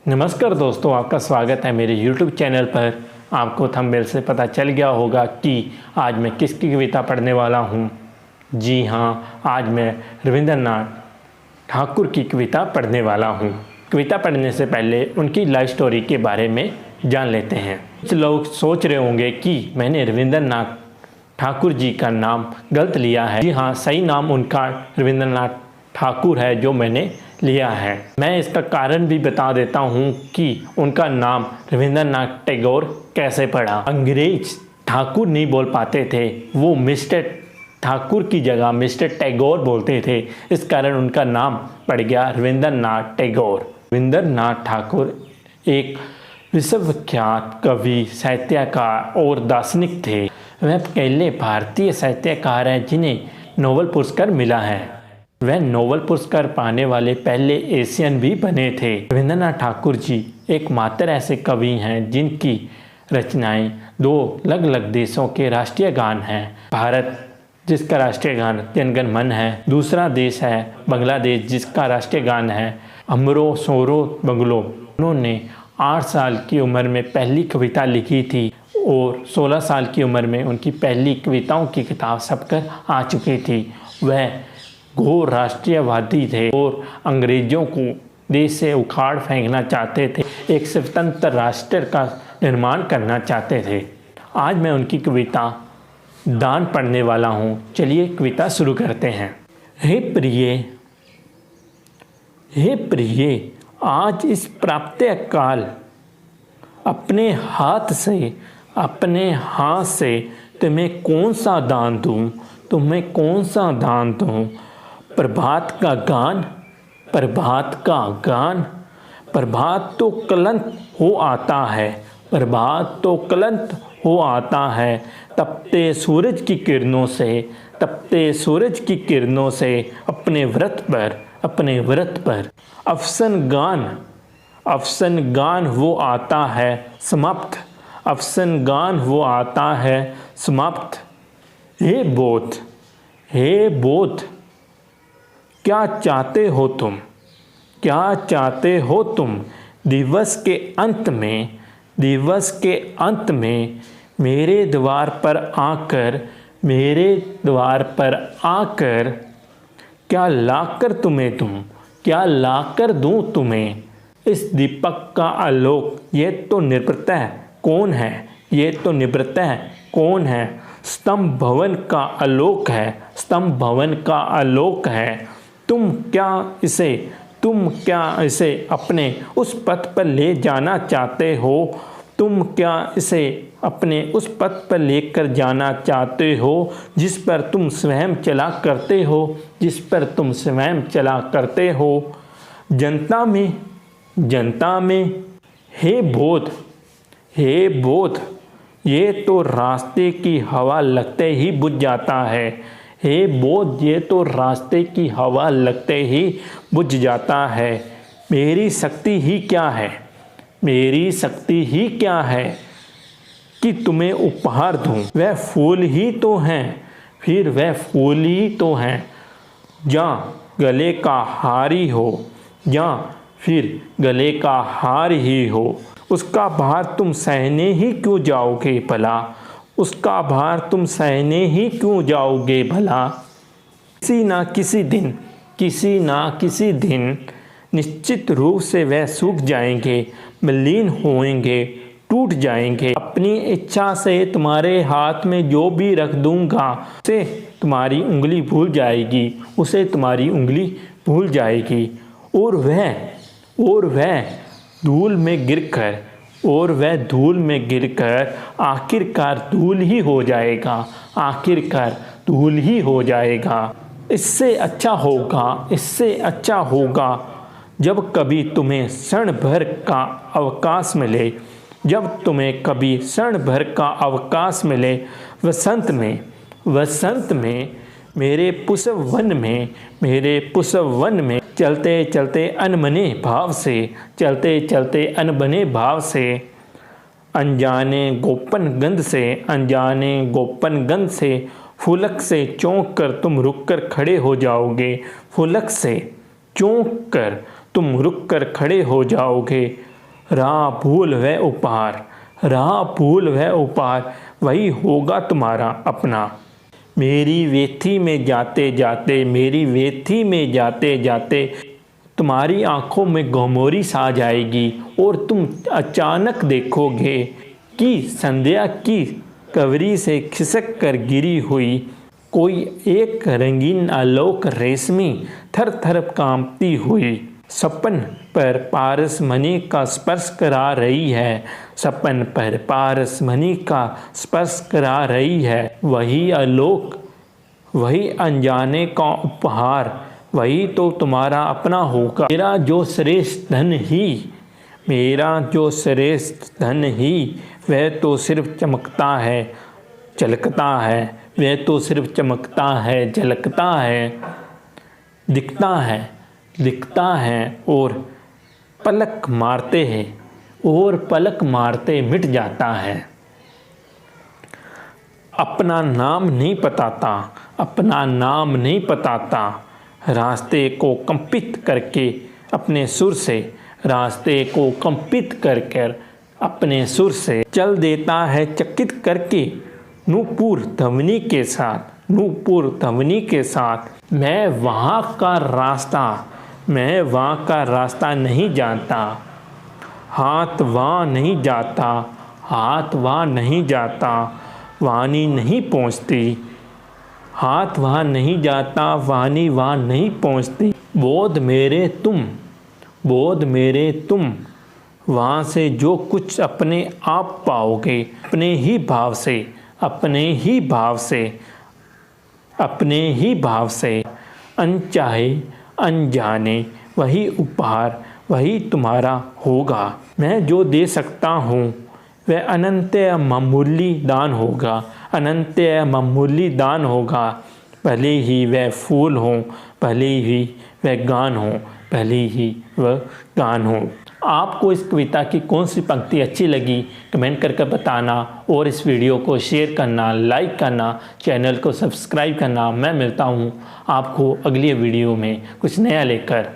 नमस्कार दोस्तों, आपका स्वागत है मेरे YouTube चैनल पर। आपको थंबनेल से पता चल गया होगा कि आज मैं किसकी कविता पढ़ने वाला हूँ। जी हाँ, आज मैं रविंद्रनाथ ठाकुर की कविता पढ़ने वाला हूँ। कविता पढ़ने से पहले उनकी लाइफ स्टोरी के बारे में जान लेते हैं। कुछ लोग सोच रहे होंगे कि मैंने रविंद्रनाथ ठाकुर जी का नाम गलत लिया है। जी हाँ, सही नाम उनका रविंद्रनाथ ठाकुर है जो मैंने लिया है। मैं इसका कारण भी बता देता हूँ कि उनका नाम रविंद्रनाथ टैगोर कैसे पड़ा। अंग्रेज ठाकुर नहीं बोल पाते थे, वो मिस्टर ठाकुर की जगह मिस्टर टैगोर बोलते थे। इस कारण उनका नाम पड़ गया रविंद्रनाथ टैगोर। रविंद्रनाथ ठाकुर एक विश्वविख्यात कवि, साहित्यकार और दार्शनिक थे। वह पहले भारतीय साहित्यकार हैं जिन्हें नोबेल पुरस्कार मिला है। वह नोबेल पुरस्कार पाने वाले पहले एशियन भी बने थे। रविंद्रनाथ ठाकुर जी एकमात्र ऐसे कवि हैं जिनकी रचनाएं दो अलग अलग देशों के राष्ट्रीय गान हैं। भारत जिसका राष्ट्रीय गान जन गण मन है, दूसरा देश है बांग्लादेश जिसका राष्ट्रीय गान है अमरो सोरो बंगलो। उन्होंने 8 साल की उम्र में पहली कविता लिखी थी और 16 साल की उम्र में उनकी पहली कविताओं की किताब छपकर आ चुकी थी। वह घोर राष्ट्रीयवादी थे और अंग्रेजों को देश से उखाड़ फेंकना चाहते थे, एक स्वतंत्र राष्ट्र का निर्माण करना चाहते थे। आज मैं उनकी कविता दान पढ़ने वाला हूँ। चलिए कविता शुरू करते हैं। हे प्रिय, आज इस प्राप्त्य काल अपने हाथ से तुम्हें कौन सा दान दूँ, प्रभात का गान, प्रभात तो कलंत हो आता है, तपते सूरज की किरणों से अपने व्रत पर अफसन गान वो आता है समाप्त। हे बोध क्या चाहते हो तुम दिवस के अंत में मेरे द्वार पर आकर क्या लाकर दूं तुम्हें इस दीपक का आलोक। ये तो निवृत्त कौन है, स्तंभ भवन का आलोक है। तुम क्या इसे अपने उस पथ पर ले जाना चाहते हो, लेकर जाना चाहते हो जिस पर तुम स्वयं चला करते हो। जनता में हे बोध ये तो रास्ते की हवा लगते ही बुझ जाता है। हे बोध ये तो रास्ते की हवा लगते ही बुझ जाता है। मेरी शक्ति ही क्या है कि तुम्हें उपहार दूं। वह फूल ही तो हैं या गले का हार ही हो। उसका भार तुम सहने ही क्यों जाओगे भला। किसी ना किसी दिन निश्चित रूप से वह सूख जाएंगे, मलिन होएंगे, टूट जाएंगे। अपनी इच्छा से तुम्हारे हाथ में जो भी रख दूंगा उसे तुम्हारी उंगली भूल जाएगी और वह धूल में गिरकर आखिरकार धूल ही हो जाएगा। इससे अच्छा होगा जब कभी तुम्हें क्षण भर का अवकाश मिले वसंत में मेरे पुष्पवन में चलते चलते अनबने भाव से अनजाने गोपन गंध से फुलक से चौंक कर तुम रुक कर खड़े हो जाओगे। राह भूल वह उपहार, राह भूल वह उपहार, वही होगा तुम्हारा अपना। मेरी वेथी में जाते जाते, मेरी वेथी में जाते जाते तुम्हारी आंखों में गहमोरी सा जाएगी और तुम अचानक देखोगे कि संध्या की कवरी से खिसक कर गिरी हुई कोई एक रंगीन आलोक रेशमी थर थर कांपती हुई सपन पर पारसमणि का स्पर्श करा रही है, सपन पर पारसमणि का स्पर्श करा रही है। वही आलोक, वही अनजाने का उपहार, वही तो तुम्हारा अपना होगा। मेरा जो श्रेष्ठ धन ही, मेरा जो श्रेष्ठ धन ही, वह तो सिर्फ चमकता है, झलकता है, वह तो सिर्फ चमकता है, झलकता है, दिखता है, दिखता है और पलक मारते हैं, और पलक मारते मिट जाता है। अपना नाम नहीं बताता, अपना नाम नहीं बताता, रास्ते को कंपित करके अपने सुर से, रास्ते को कंपित कर कर अपने सुर से चल देता है चकित करके नूपुर ध्वनि के साथ, नूपुर ध्वनि के साथ। मैं वहाँ का रास्ता, मैं वहाँ का रास्ता नहीं जानता, हाथ वहाँ नहीं जाता, हाथ वहाँ नहीं जाता, वाणी नहीं पहुँचती, हाथ वहाँ नहीं जाता, वाणी वहाँ नहीं पहुँचती। बोध मेरे तुम, बोध मेरे तुम, वहाँ से जो कुछ अपने आप पाओगे, अपने ही भाव से, अपने ही भाव से, अपने ही भाव से। अनचाहे अनजाने वही उपहार, वही तुम्हारा होगा। मैं जो दे सकता हूँ वह अनंत मामूली दान होगा, अनंत मामूली दान होगा। भले ही वह फूल हो, भले ही वह गान हो, भले ही वह गान हो। आपको इस कविता की कौन सी पंक्ति अच्छी लगी कमेंट करके बताना, और इस वीडियो को शेयर करना, लाइक करना, चैनल को सब्सक्राइब करना। मैं मिलता हूँ आपको अगली वीडियो में कुछ नया लेकर।